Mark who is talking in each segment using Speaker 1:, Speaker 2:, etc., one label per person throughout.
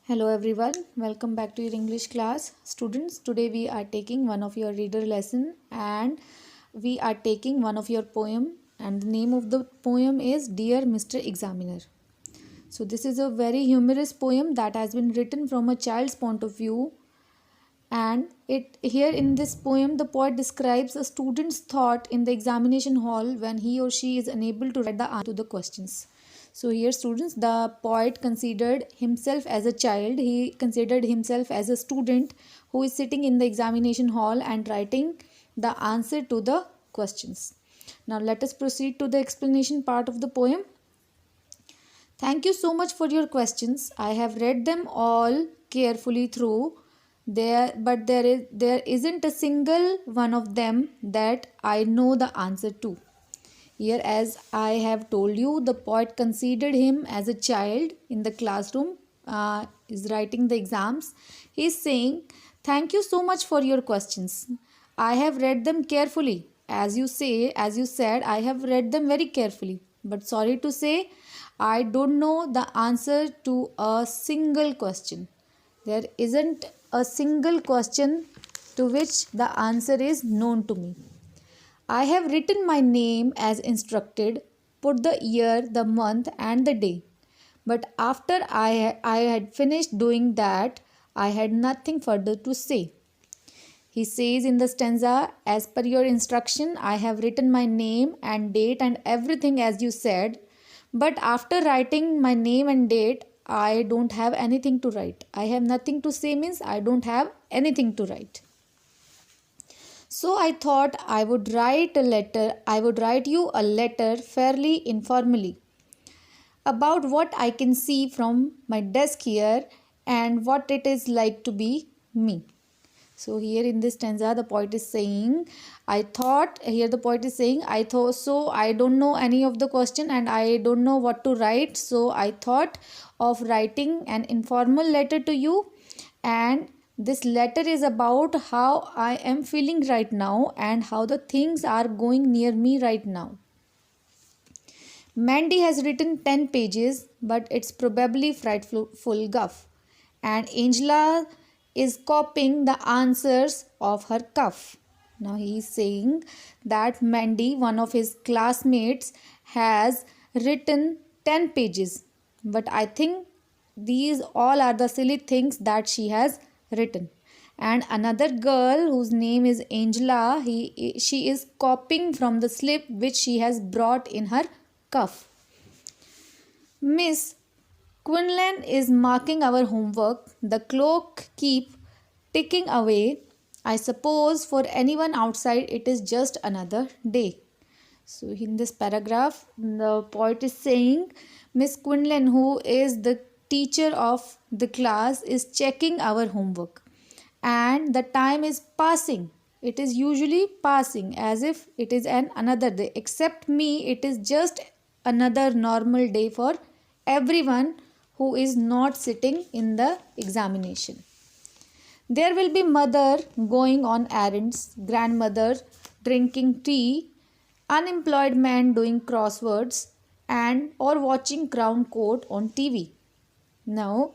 Speaker 1: Hello everyone, welcome back to your English class. Students, today we are taking one of your reader lesson and we are taking one of your poem, and the name of the poem is Dear Mr. Examiner. So this is a very humorous poem that has been written from a child's point of view, and it here in this poem the poet describes a student's thought in the examination hall when he or she is unable to write the answer to the questions. So here students, the poet considered himself as a child, he considered himself as a student who is sitting in the examination hall and writing the answer to the questions. Now let us proceed to the explanation part of the poem. Thank you so much for your questions. I have read them all carefully through. There isn't a single one of them that I know the answer to. Here, as I have told you, the poet considered him as a child in the classroom, is writing the exams. He is saying, "Thank you so much for your questions. I have read them carefully. As you said, I have read them very carefully. But sorry to say, I don't know the answer to a single question. There isn't a single question to which the answer is known to me. I have written my name as instructed, put the year, the month, and the day. But after I had finished doing that, I had nothing further to say." He says in the stanza, "As per your instruction, I have written my name and date and everything as you said. But after writing my name and date, I don't have anything to write. I have nothing to say means I don't have anything to write. So I thought I would write you a letter fairly informally about what I can see from my desk here and what it is like to be me." So here in this stanza the poet is saying, I thought so I don't know any of the question and I don't know what to write, so I thought of writing an informal letter to you, and this letter is about how I am feeling right now and how the things are going near me right now. Mandy has written 10 pages, but it's probably frightful guff, and Angela is copying the answers of her cuff. Now he is saying that Mandy, one of his classmates, has written 10 pages, but I think these all are the silly things that she has written. And another girl whose name is Angela, she is copying from the slip which she has brought in her cuff. Miss Quinlan is marking our homework. The clock keep ticking away. I suppose for anyone outside it is just another day. So in this paragraph, the poet is saying Miss Quinlan, who is the teacher of the class, is checking our homework. And the time is passing. It is usually passing as if it is another day. Except me, it is just another normal day for everyone who is not sitting in the examination. There will be mother going on errands, grandmother drinking tea, unemployed man doing crosswords, and or watching Crown Court on TV. Now,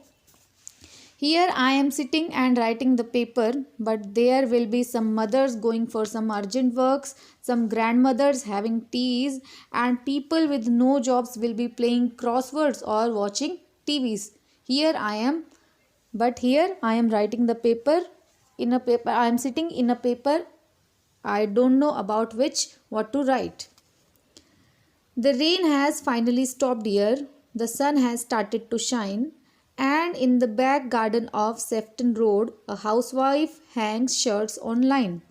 Speaker 1: here I am sitting and writing the paper, but there will be some mothers going for some urgent works, some grandmothers having teas, and people with no jobs will be playing crosswords or watching TVs. Here I am writing the paper. I am sitting in a paper. I don't know about what to write. The rain has finally stopped here. The sun has started to shine. And in the back garden of Sefton Road, a housewife hangs shirts online.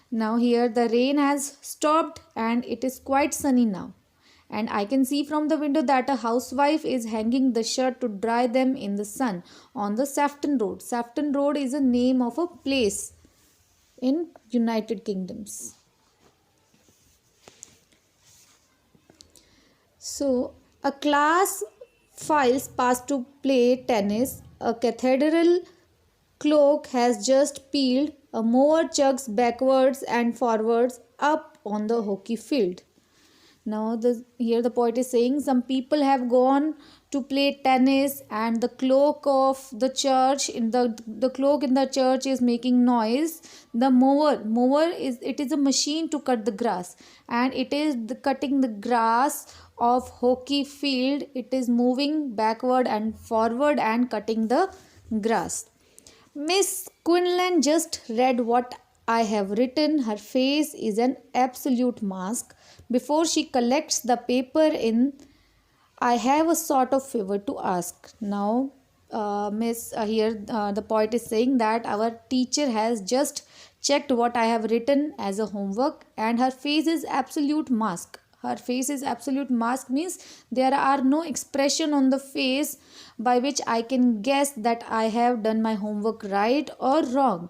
Speaker 1: Now here the rain has stopped and it is quite sunny now. And I can see from the window that a housewife is hanging the shirt to dry them in the sun on the Sefton Road. Sefton Road is a name of a place in United Kingdoms. So a class files past to play tennis. A cathedral clock has just peeled. A mower chugs backwards and forwards up on the hockey field. Now here the poet is saying some people have gone to play tennis, and the clock of the church in the clock in the church is making noise. The mower is a machine to cut the grass, and it is cutting the grass of hockey field. It is moving backward and forward and cutting the grass. Miss Quinlan just read what I have written. Her face is an absolute mask. Before she collects the paper in, I have a sort of favor to ask. Now, the poet is saying that our teacher has just checked what I have written as a homework, and her face is absolute mask. Her face is absolute mask means there are no expression on the face by which I can guess that I have done my homework right or wrong.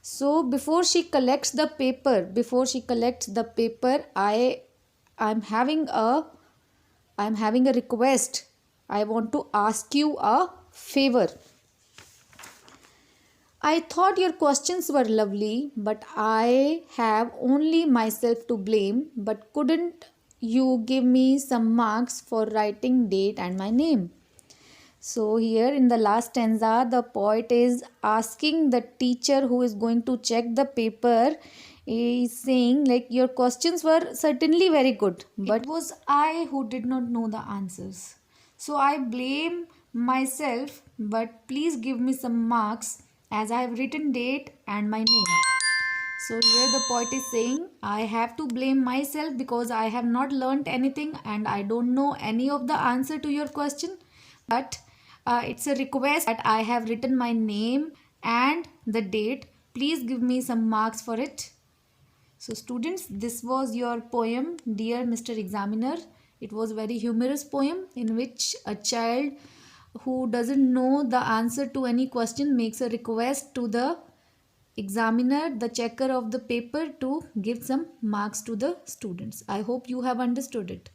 Speaker 1: So before she collects the paper, I'm having a request. I want to ask you a favor. I thought your questions were lovely, but I have only myself to blame. But couldn't you give me some marks for writing date and my name? So here in the last stanza, the poet is asking the teacher who is going to check the paper, is saying like, your questions were certainly very good, but it was I who did not know the answers. So I blame myself, but please give me some marks as I have written date and my name. So here the poet is saying, I have to blame myself because I have not learnt anything and I don't know any of the answer to your question. But it's a request that I have written my name and the date. Please give me some marks for it. So students, this was your poem, Dear Mr. Examiner. It was a very humorous poem in which a child who doesn't know the answer to any question makes a request to the examiner, the checker of the paper, to give some marks to the students. I hope you have understood it.